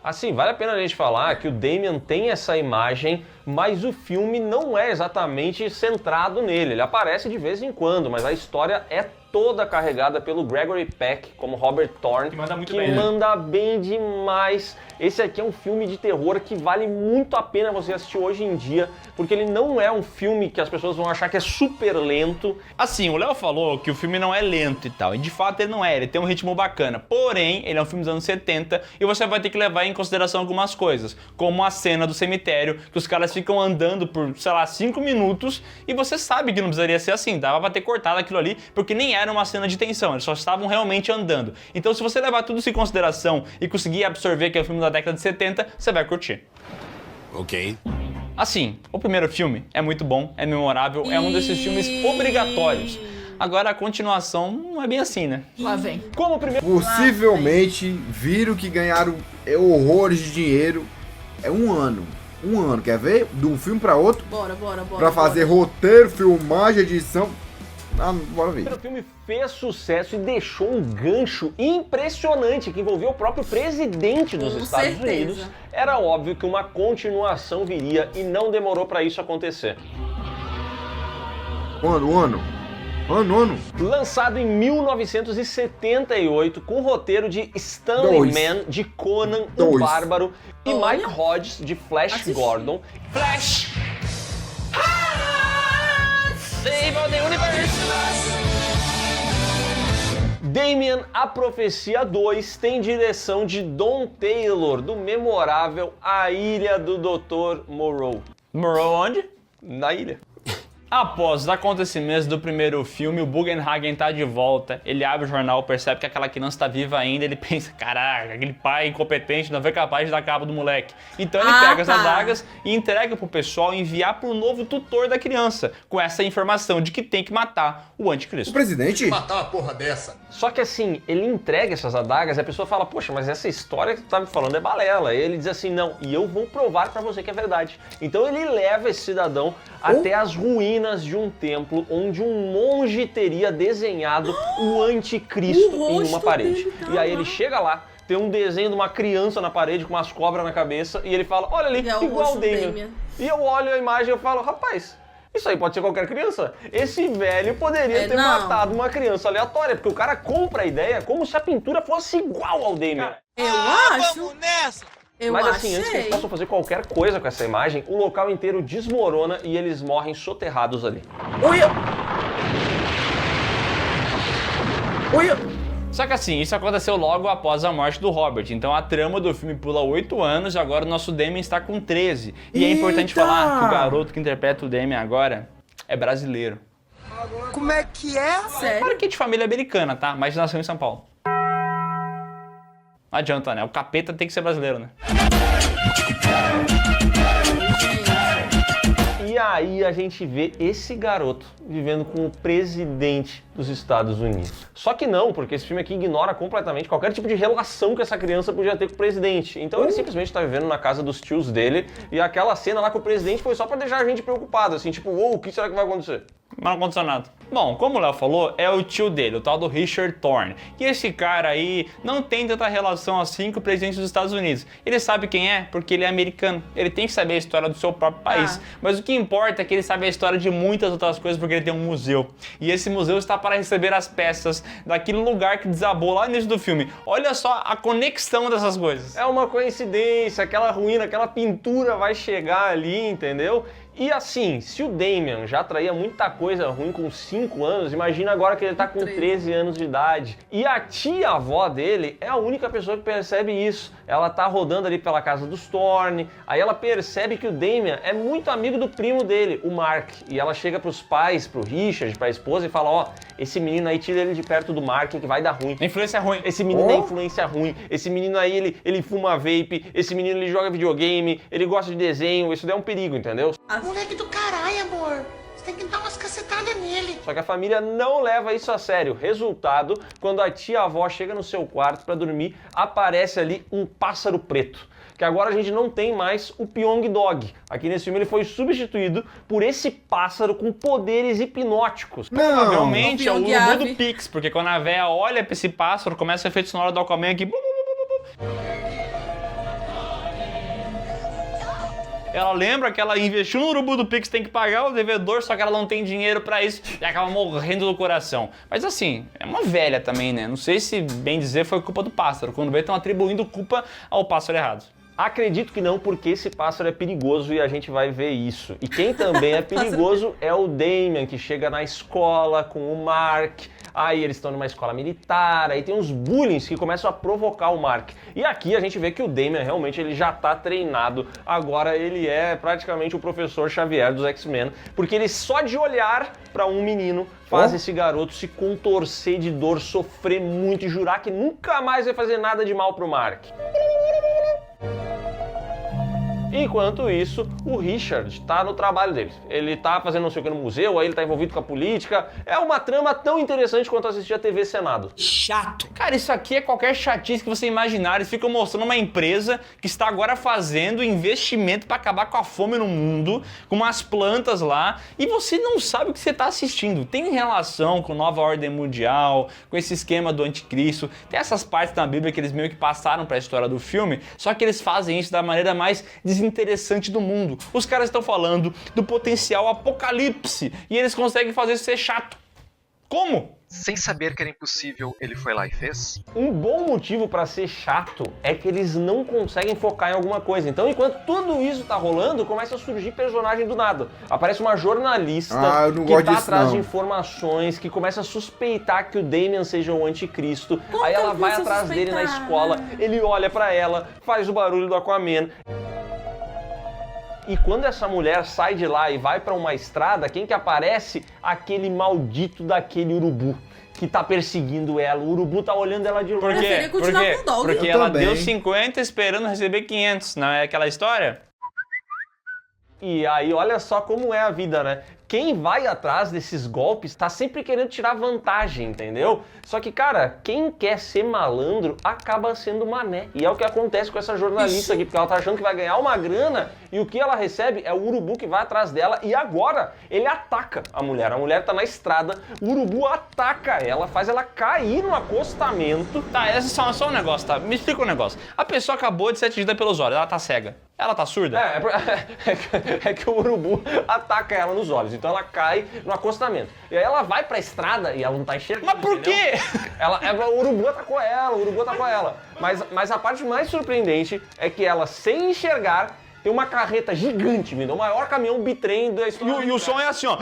Assim, vale a pena a gente falar que o Damien tem essa imagem, mas o filme não é exatamente centrado nele. Ele aparece de vez em quando, mas a história é toda carregada pelo Gregory Peck como Robert Thorne, que manda bem demais. Esse aqui é um filme de terror que vale muito a pena você assistir hoje em dia, porque ele não é um filme que as pessoas vão achar que é super lento. Assim, o Léo falou que o filme não é lento e tal, e de fato ele não é, ele tem um ritmo bacana. Porém, ele é um filme dos anos 70 e você vai ter que levar em consideração algumas coisas, como a cena do cemitério, que os caras ficam andando por, sei lá, 5 minutos e você sabe que não precisaria ser assim, dava pra ter cortado aquilo ali, porque nem era uma cena de tensão, eles só estavam realmente andando. Então se você levar tudo isso em consideração e conseguir absorver que é o filme da década de 70, você vai curtir. Ok. Assim, o primeiro filme é muito bom, é memorável, é um desses filmes obrigatórios. Agora a continuação não é bem assim, né? Lá vem. Como primeiro... Possivelmente viram que ganharam horrores de dinheiro. É um ano, quer ver? De um filme pra outro. Bora. Pra fazer roteiro, filmagem, edição. Bora ver. O filme fez sucesso e deixou um gancho impressionante que envolveu o próprio presidente dos Estados Unidos. Era óbvio que uma continuação viria e não demorou pra isso acontecer. Ano. Lançado em 1978 com o roteiro de Stanley Mann, de Conan o Bárbaro, e Mike Hodges, de Flash Gordon. Flash! Save all the universe! Damien, A Profecia 2 tem direção de Don Taylor, do memorável A Ilha do Dr. Moreau. Moreau onde? Na ilha. Após os acontecimentos do primeiro filme, o Bugenhagen tá de volta, ele abre o jornal, percebe que aquela criança tá viva ainda, ele pensa, caraca, aquele pai incompetente não foi capaz de dar cabo do moleque. Então ele pega as adagas e entrega pro pessoal enviar pro novo tutor da criança, com essa informação de que tem que matar o anticristo. O presidente? Matar uma porra dessa. Só que assim, ele entrega essas adagas e a pessoa fala, poxa, mas essa história que tu tá me falando é balela. E ele diz assim, não, e eu vou provar pra você que é verdade. Então ele leva esse cidadão até as ruínas de um templo onde um monge teria desenhado o anticristo em uma parede. E aí ele chega lá, tem um desenho de uma criança na parede com umas cobras na cabeça e ele fala, olha ali, igual o Damien. E eu olho a imagem e eu falo, rapaz, isso aí pode ser qualquer criança. Esse velho poderia ter matado uma criança aleatória, porque o cara compra a ideia como se a pintura fosse igual ao Damien. Eu acho. Vamos nessa! Mas assim, antes que eles possam fazer qualquer coisa com essa imagem, o local inteiro desmorona e eles morrem soterrados ali. Só que assim, isso aconteceu logo após a morte do Robert, então a trama do filme pula 8 anos e agora o nosso Damien está com 13. E é importante falar que o garoto que interpreta o Damien agora é brasileiro. Como é que é? Sério? Claro que é de família americana, tá? Mas nasceu em São Paulo. Não adianta, né? O capeta tem que ser brasileiro, né? E aí a gente vê esse garoto vivendo com o presidente dos Estados Unidos. Só que não, porque esse filme aqui ignora completamente qualquer tipo de relação que essa criança podia ter com o presidente. Então ele simplesmente tá vivendo na casa dos tios dele e aquela cena lá com o presidente foi só pra deixar a gente preocupado, assim, tipo, o que será que vai acontecer? Mas não aconteceu nada. Bom, como o Léo falou, é o tio dele, o tal do Richard Thorne. E esse cara aí não tem tanta relação assim com o presidente dos Estados Unidos. Ele sabe quem é porque ele é americano. Ele tem que saber a história do seu próprio país. Mas o que importa é que ele sabe a história de muitas outras coisas porque ele tem um museu. E esse museu está para receber as peças daquele lugar que desabou lá no início do filme. Olha só a conexão dessas coisas. É uma coincidência, aquela ruína, aquela pintura vai chegar ali, entendeu? E assim, se o Damien já traía muita coisa ruim com 5 anos, imagina agora que ele tá com 13 anos de idade. E a tia-avó dele é a única pessoa que percebe isso. Ela tá rodando ali pela casa dos Thorne, aí ela percebe que o Damien é muito amigo do primo dele, o Mark. E ela chega pros pais, pro Richard, pra esposa e fala, ó, esse menino aí tira ele de perto do Mark que vai dar ruim. Influência ruim. Esse menino é influência ruim. Esse menino aí, ele fuma vape. Esse menino, ele joga videogame. Ele gosta de desenho. Isso daí é um perigo, entendeu? Moleque do caralho, amor. Você tem que dar umas cacetadas nele. Só que a família não leva isso a sério. Resultado, quando a tia-avó chega no seu quarto pra dormir, aparece ali um pássaro preto. Que agora a gente não tem mais o Pyong Dog. Aqui nesse filme ele foi substituído por esse pássaro com poderes hipnóticos. Provavelmente é o urubu do Pix, porque quando a véia olha pra esse pássaro, começa o efeito sonoro do Aquaman aqui. Ela lembra que ela investiu no urubu do Pix, tem que pagar o devedor, só que ela não tem dinheiro pra isso e acaba morrendo do coração. Mas assim, é uma velha também, né? Não sei se, bem dizer, foi culpa do pássaro. Quando vê, estão atribuindo culpa ao pássaro errado. Acredito que não, porque esse pássaro é perigoso e a gente vai ver isso. E quem também é perigoso é o Damien, que chega na escola com o Mark. Aí eles estão numa escola militar, aí tem uns bullying que começam a provocar o Mark. E aqui a gente vê que o Damien realmente ele já tá treinado. Agora ele é praticamente o professor Xavier dos X-Men, porque ele só de olhar para um menino faz esse garoto se contorcer de dor, sofrer muito e jurar que nunca mais vai fazer nada de mal pro Mark. Enquanto isso, o Richard tá no trabalho dele. Ele tá fazendo não sei o que no museu, aí ele tá envolvido com a política. É uma trama tão interessante quanto assistir a TV Senado. Chato. Cara, isso aqui é qualquer chatice que você imaginar. Eles ficam mostrando uma empresa que está agora fazendo investimento para acabar com a fome no mundo, com umas plantas lá, e você não sabe o que você tá assistindo. Tem relação com Nova Ordem Mundial, com esse esquema do anticristo. Tem essas partes da Bíblia que eles meio que passaram para a história do filme, só que eles fazem isso da maneira mais interessante do mundo. Os caras estão falando do potencial apocalipse e eles conseguem fazer isso ser chato. Como? Sem saber que era impossível, ele foi lá e fez? Um bom motivo para ser chato é que eles não conseguem focar em alguma coisa. Então, enquanto tudo isso tá rolando, começa a surgir personagem do nada. Aparece uma jornalista que tá atrás de informações, que começa a suspeitar que o Damien seja o anticristo. Aí ela vai atrás dele na escola, ele olha para ela, faz o barulho do Aquaman. E quando essa mulher sai de lá e vai pra uma estrada, quem que aparece? Aquele maldito daquele urubu que tá perseguindo ela. O urubu tá olhando ela de longe. Por quê? Porque ela deu 50 esperando receber 500, não é aquela história? E aí, olha só como é a vida, né? Quem vai atrás desses golpes tá sempre querendo tirar vantagem, entendeu? Só que, cara, quem quer ser malandro acaba sendo mané. E é o que acontece com essa jornalista aqui, porque ela tá achando que vai ganhar uma grana e o que ela recebe é o urubu que vai atrás dela e agora ele ataca a mulher. A mulher tá na estrada, o urubu ataca ela, faz ela cair no acostamento. Tá, essa é só um negócio, tá? Me explica um negócio. A pessoa acabou de ser atingida pelos olhos, ela tá cega. Ela tá surda? É que o urubu ataca ela nos olhos, então ela cai no acostamento. E aí ela vai pra estrada e ela não tá enxergando. Mas por quê? O urubu atacou ela, Mas a parte mais surpreendente é que ela, sem enxergar, tem uma carreta gigante vindo, o maior caminhão bitrem da história. E o som é assim, ó.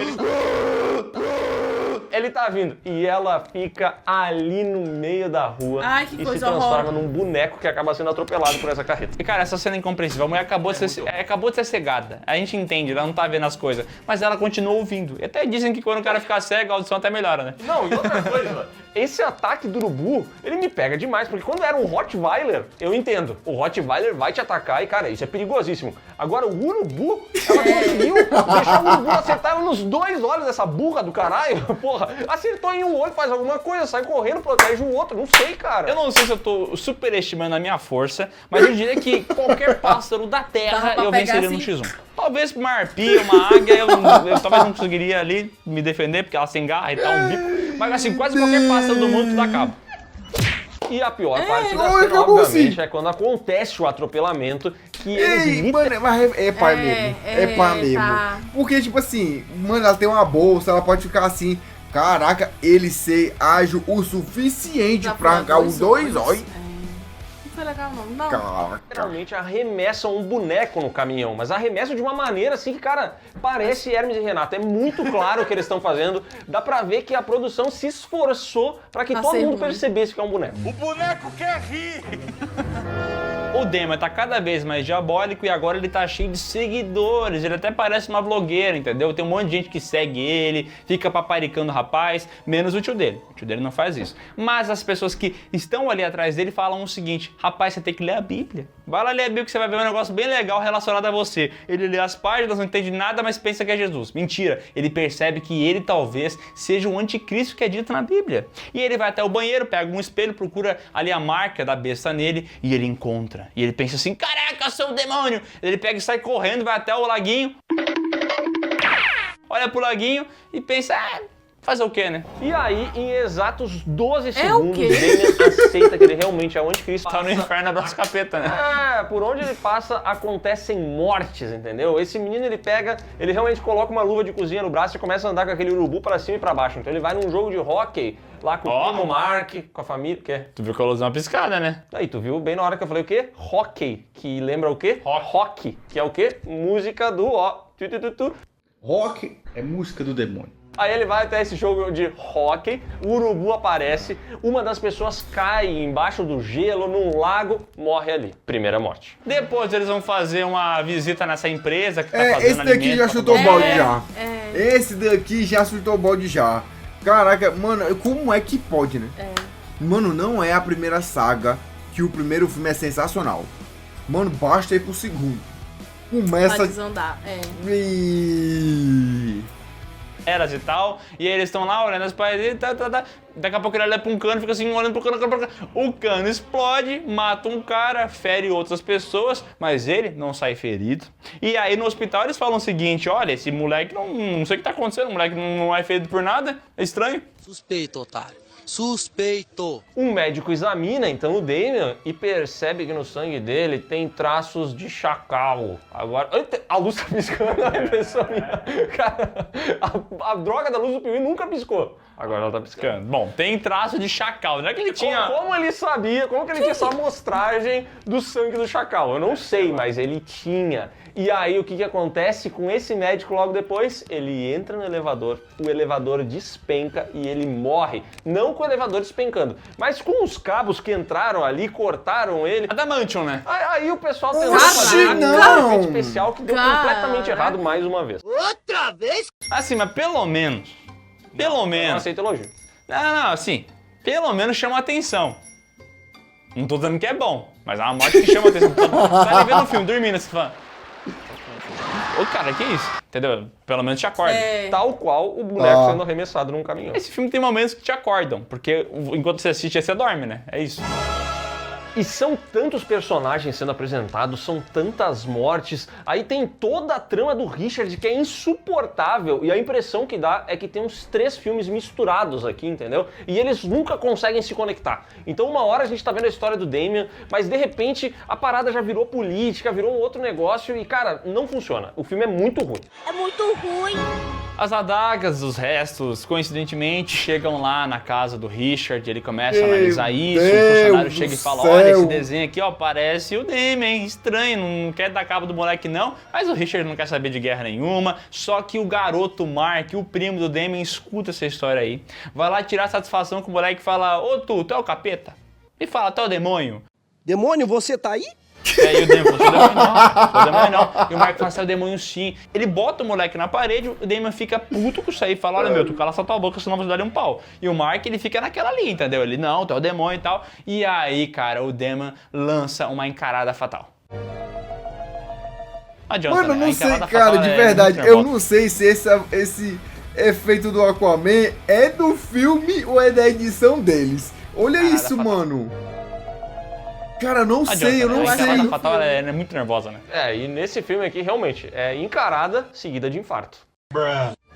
Ele tá vindo. E ela fica ali no meio da rua. Ai, que e coisa se transforma horrorosa. num boneco que acaba sendo atropelado por essa carreta. E cara, essa cena é incompreensível. A mulher acabou de ser cegada. A gente entende, ela não tá vendo as coisas. Mas ela continua ouvindo. E até dizem que quando o cara ficar cego, a audição até melhora, né? Não, e outra coisa, esse ataque do urubu, ele me pega demais, porque quando era um Rottweiler, eu entendo. O Rottweiler vai te atacar e, cara, isso é perigosíssimo. Agora, o urubu, ela conseguiu deixar o urubu acertar ela nos 2 olhos dessa burra do caralho. Porra, acertou em um olho, faz alguma coisa, sai correndo, protege o outro, não sei, cara. Eu não sei se eu tô superestimando a minha força, mas eu diria que qualquer pássaro da terra eu venceria no X1. Talvez uma arpia, uma águia, eu talvez não conseguiria ali me defender, porque ela sem garra e tal, um bico. Mas assim, quase qualquer pássaro do mundo tu dá cabo. E a pior parte da cena, obviamente, é quando acontece o atropelamento, que eles... Mano, mas é pai mesmo. É pai mesmo. Tá. Porque, tipo assim, mano, ela tem uma bolsa, ela pode ficar assim. Caraca, ele ser ágil o suficiente pra arrancar os 2 olhos. Não foi legal, não. Caraca. Literalmente arremessam um boneco no caminhão, mas arremessam de uma maneira assim que, cara, parece Hermes e Renato. É muito claro o que eles estão fazendo. Dá pra ver que a produção se esforçou pra que todo mundo percebesse que é um boneco. O boneco quer rir! O Damon tá cada vez mais diabólico e agora ele tá cheio de seguidores. Ele até parece uma vlogueira, entendeu? Tem um monte de gente que segue ele, fica paparicando o rapaz, menos o tio dele. O tio dele não faz isso. Mas as pessoas que estão ali atrás dele falam o seguinte: rapaz, você tem que ler a Bíblia. Vai lá ler a Bíblia que você vai ver um negócio bem legal relacionado a você. Ele lê as páginas, não entende nada, mas pensa que é Jesus. Mentira. Ele percebe que ele talvez seja o anticristo que é dito na Bíblia. E ele vai até o banheiro, pega um espelho, procura ali a marca da besta nele e ele encontra. E ele pensa assim: caraca, eu sou o demônio. Ele pega e sai correndo, vai até o laguinho, olha pro laguinho e pensa: fazer o quê, né? E aí, em exatos 12 segundos, Damon aceita que ele realmente é o anticristo. Tá no inferno, abraço capeta, né? Por onde ele passa, acontecem mortes, entendeu? Esse menino, ele realmente coloca uma luva de cozinha no braço e começa a andar com aquele urubu pra cima e pra baixo. Então ele vai num jogo de hóquei, lá com o primo Mark, com a família, o quê? Tu viu que eu usei uma piscada, né? Aí, tu viu bem na hora que eu falei o quê? Hóquei, que lembra o quê? Rock, que é o quê? Música do Rock é música do demônio. Aí ele vai até esse jogo de hóquei, o urubu aparece, uma das pessoas cai embaixo do gelo, num lago, morre ali. Primeira morte. Depois eles vão fazer uma visita nessa empresa que tá fazendo esse daqui já chutou o balde já. Esse daqui já chutou o balde já. Caraca, mano, como é que pode, né? Mano, não é a primeira saga que o primeiro filme é sensacional. Mano, basta ir pro segundo. Começa... Pra desandar, Eras e tal, e aí eles estão lá olhando as paredes, daqui a pouco ele olha pra um cano, fica assim, olhando pro cano, o cano explode, mata um cara, fere outras pessoas, mas ele não sai ferido. E aí no hospital eles falam o seguinte: olha, esse moleque não sei o que tá acontecendo, o moleque não é ferido por nada, é estranho. Suspeito, otário. Suspeito. Um médico examina então o Damon e percebe que no sangue dele tem traços de chacal. Agora, a luz tá piscando, a impressão minha. Cara, a droga da luz do Piuí nunca piscou. Agora ela tá piscando. Bom, tem traço de chacal, não é que ele tinha... Como ele sabia, como que ele tinha essa amostragem do sangue do chacal? Eu não sei, mas ele tinha. E aí o que acontece com esse médico logo depois? Ele entra no elevador, o elevador despenca e ele morre. Não não com o elevador despencando, mas com os cabos que entraram ali, cortaram ele. Adamantium, né? Aí o pessoal tentou fazer um efeito especial que deu completamente errado mais uma vez. Outra vez? Assim, mas pelo menos. Pelo menos. Não aceito elogio. Não, assim. Pelo menos chama atenção. Não tô dizendo que é bom, mas é uma morte que chama atenção. Tá ali vendo o filme, dormindo, você fala. Ô, cara, que isso? Entendeu? Pelo menos te acorda. Tal qual o boneco sendo arremessado num caminhão. Esse filme tem momentos que te acordam, porque enquanto você assiste, aí você dorme, né? É isso. E são tantos personagens sendo apresentados, são tantas mortes, aí tem toda a trama do Richard que é insuportável, e a impressão que dá é que tem uns 3 filmes misturados aqui, entendeu? E eles nunca conseguem se conectar. Então uma hora a gente tá vendo a história do Damien, mas de repente a parada já virou política, virou um outro negócio e, cara, não funciona. O filme é muito ruim. É muito ruim. As adagas, os restos, coincidentemente, chegam lá na casa do Richard, ele começa a analisar isso, o funcionário chega e fala, olha, esse desenho aqui, ó, parece o Damien, estranho, não quer dar cabo do moleque não, mas o Richard não quer saber de guerra nenhuma, só que o garoto Mark, o primo do Damien, escuta essa história aí, vai lá tirar satisfação com o moleque e fala, ô tu é o capeta? E fala, tu é o demônio. Demônio, você tá aí? E o Damien falou, sou demônio não. E o Mark fala, é o demônio sim. Ele bota o moleque na parede, o Damien fica puto com isso aí e fala, olha meu, tu cala essa tua boca, senão eu vou te dar um pau. E o Mark, ele fica naquela ali, entendeu? Ele, não, tu é o demônio e tal. E aí, cara, o Damien lança uma encarada fatal. Não adianta, mano, né? não sei, cara, de verdade, eu não sei se esse efeito do Aquaman é do filme ou é da edição deles. Olha isso, mano. Cara, não sei, eu não sei. A fatal é muito nervosa, né? E nesse filme aqui, realmente, é encarada seguida de infarto.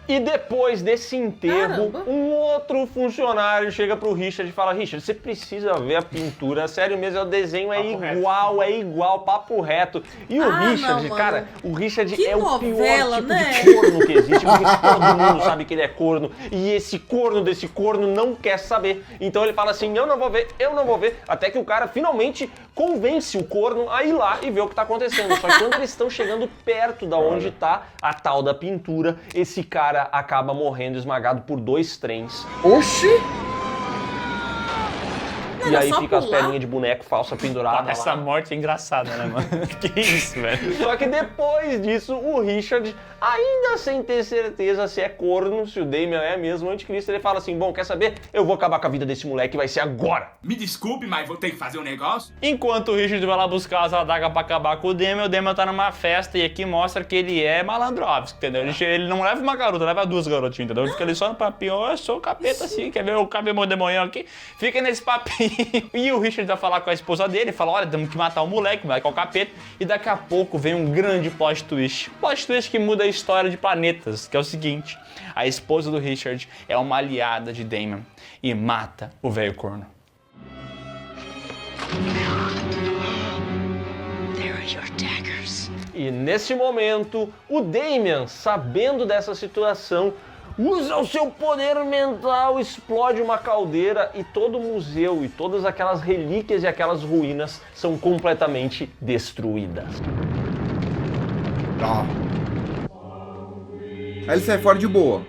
E depois desse enterro, um outro funcionário chega pro Richard e fala, Richard, você precisa ver a pintura, sério mesmo, o desenho é igual, papo reto. E o Richard, não, cara, o Richard é o pior tipo de corno que existe, porque todo mundo sabe que ele é corno, e esse corno desse corno não quer saber. Então ele fala assim, eu não vou ver, até que o cara finalmente convence o corno a ir lá e ver o que tá acontecendo. Só que quando eles estão chegando perto da onde tá a tal da pintura, esse cara acaba morrendo esmagado por 2 trens. Oxi! E aí fica as perninhas de boneco falsa pendurada. Essa morte é engraçada, né, mano? Que isso, velho? Só que depois disso, o Richard, ainda sem ter certeza se é corno, se o Damien é mesmo o anticristo, ele fala assim, bom, quer saber? Eu vou acabar com a vida desse moleque, vai ser agora. Me desculpe, mas vou ter que fazer um negócio. Enquanto o Richard vai lá buscar as adagas pra acabar com o Damien tá numa festa e aqui mostra que ele é malandrovski, entendeu? Ele não leva uma garota, leva 2 garotinhas, entendeu? Ele fica ali só no papinho, eu sou o capeta assim, quer ver o cabelo demônio aqui? Fica nesse papinho. E o Richard vai falar com a esposa dele, fala, olha, temos que matar o moleque é o capeta. E daqui a pouco vem um grande plot twist. Plot twist que muda a história de planetas, que é o seguinte. A esposa do Richard é uma aliada de Damien e mata o velho corno. E nesse momento, o Damien, sabendo dessa situação, usa o seu poder mental, explode uma caldeira e todo o museu e todas aquelas relíquias e aquelas ruínas são completamente destruídas. Tá. Aí ele sai fora de boa.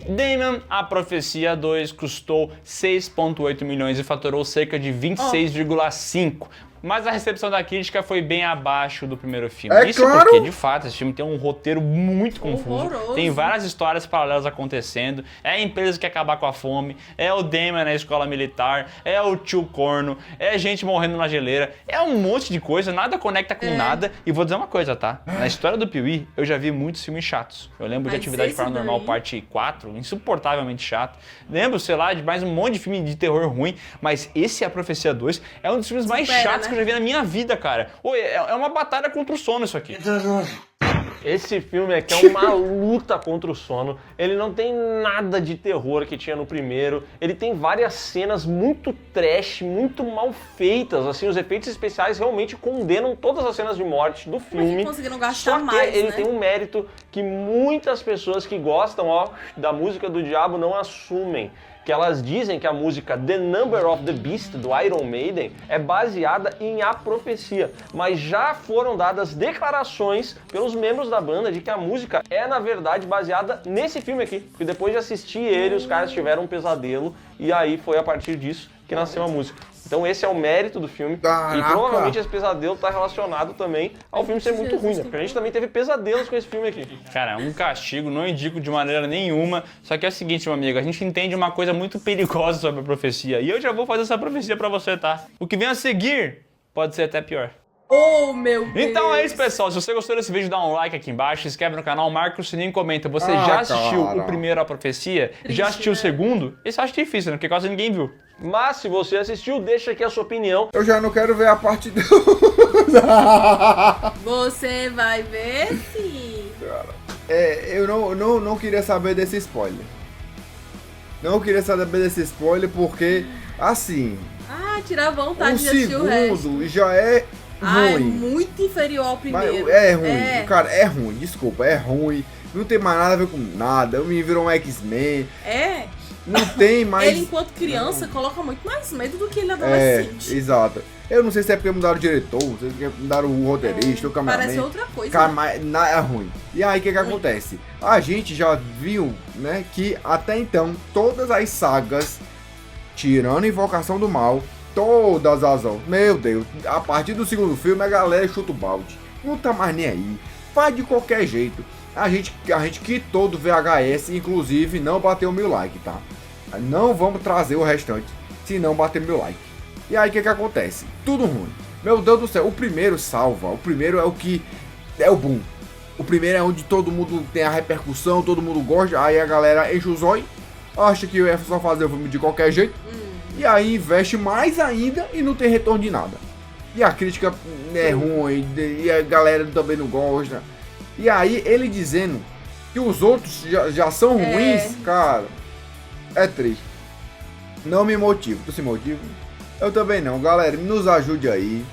Damien, a Profecia 2 custou 6,8 milhões e faturou cerca de 26,5. Mas a recepção da crítica foi bem abaixo do primeiro filme. É isso claro. Porque, de fato, esse filme tem um roteiro muito confuso. Horroroso. Tem várias histórias paralelas acontecendo. É a empresa que quer acabar com a fome. É o Damien na escola militar. É o tio corno. É gente morrendo na geleira. É um monte de coisa. Nada conecta com nada. E vou dizer uma coisa, tá? Na história do Pee-wee, eu já vi muitos filmes chatos. Eu lembro de Atividade Paranormal Parte 4. Insuportavelmente chato. Lembro, sei lá, de mais um monte de filme de terror ruim. Mas esse, A Profecia 2, é um dos filmes mais chatos, né? Que eu já vi na minha vida, cara. Oi, é uma batalha contra o sono isso aqui. Esse filme aqui é uma luta contra o sono. Ele não tem nada de terror que tinha no primeiro. Ele tem várias cenas muito trash, muito mal feitas. Assim, os efeitos especiais realmente condenam todas as cenas de morte do filme. Mas conseguiram gastar Só que mais, ele né? tem um mérito que muitas pessoas que gostam da música do diabo não assumem. que elas dizem que a música The Number of the Beast, do Iron Maiden, é baseada em A Profecia, mas já foram dadas declarações pelos membros da banda de que a música é, na verdade, baseada nesse filme aqui, porque depois de assistir ele, os caras tiveram um pesadelo, e aí foi a partir disso que nasceu a música. Então esse é o mérito do filme. Caraca. E provavelmente esse pesadelo tá relacionado também ao filme ser muito ruim, né? Porque a gente também teve pesadelos com esse filme aqui. Cara, é um castigo, não indico de maneira nenhuma. Só que é o seguinte, meu amigo, a gente entende uma coisa muito perigosa sobre a profecia. E eu já vou fazer essa profecia pra você, tá? O que vem a seguir pode ser até pior. Oh, meu Deus! Então é isso, pessoal. Se você gostou desse vídeo, dá um like aqui embaixo, se inscreve no canal, marca o sininho e comenta. Você já assistiu o primeiro A Profecia? Triste, já assistiu o segundo? Esse eu acho difícil, né? Porque quase ninguém viu. Mas se você assistiu, deixa aqui a sua opinião. Eu já não quero ver a parte 2. Você vai ver sim. Eu não queria saber desse spoiler. Não queria saber desse spoiler porque, assim... tirar vontade de assistir o resto. O segundo já é ruim. É muito inferior ao primeiro. Mas é ruim, cara, é ruim, desculpa, é ruim. Não tem mais nada a ver com nada. O menino virou um X-Men. Não tem mais... Ele, enquanto criança, coloca muito mais medo do que ele adolescente. Exato. Eu não sei se é porque mudaram o diretor, se é porque mudaram o roteirista, o cameraman. Parece outra coisa. Cara, mas é ruim. E aí, o que acontece? A gente já viu, né, que até então, todas as sagas, tirando Invocação do Mal, todas as... Meu Deus, a partir do segundo filme, a galera chuta o balde. Não tá mais nem aí. Faz de qualquer jeito. A gente quitou do VHS, inclusive não bateu 1000 likes, tá? Não vamos trazer o restante, se não bater 1000 likes. E aí o que acontece? Tudo ruim. Meu Deus do céu, o primeiro salva. O primeiro é o que é o boom. O primeiro é onde todo mundo tem a repercussão, todo mundo gosta. Aí a galera enche os olhos, acha que é só fazer o filme de qualquer jeito. E aí investe mais ainda e não tem retorno de nada. E a crítica é ruim, e a galera também não gosta. E aí ele dizendo que os outros já são ruins, cara, é triste. Não me motiva. Tu se motiva? Eu também não. Galera, nos ajude aí.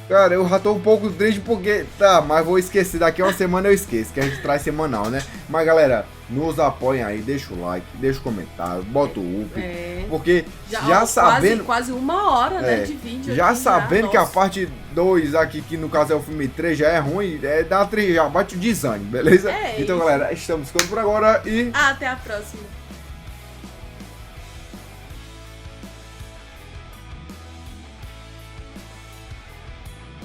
Cara, eu já tô um pouco triste porque... Tá, mas vou esquecer. Daqui a uma semana eu esqueço, que a gente traz semanal, né? Mas galera, nos apoiem aí. Deixa o like, deixa o comentário, bota o up. Porque já sabendo... Quase 1 hora, né, de vídeo. Já sabendo que a parte 2 aqui, que no caso é o filme 3, já é ruim. Já bate o desânimo, beleza? Então, galera, estamos ficando por agora e... Até a próxima.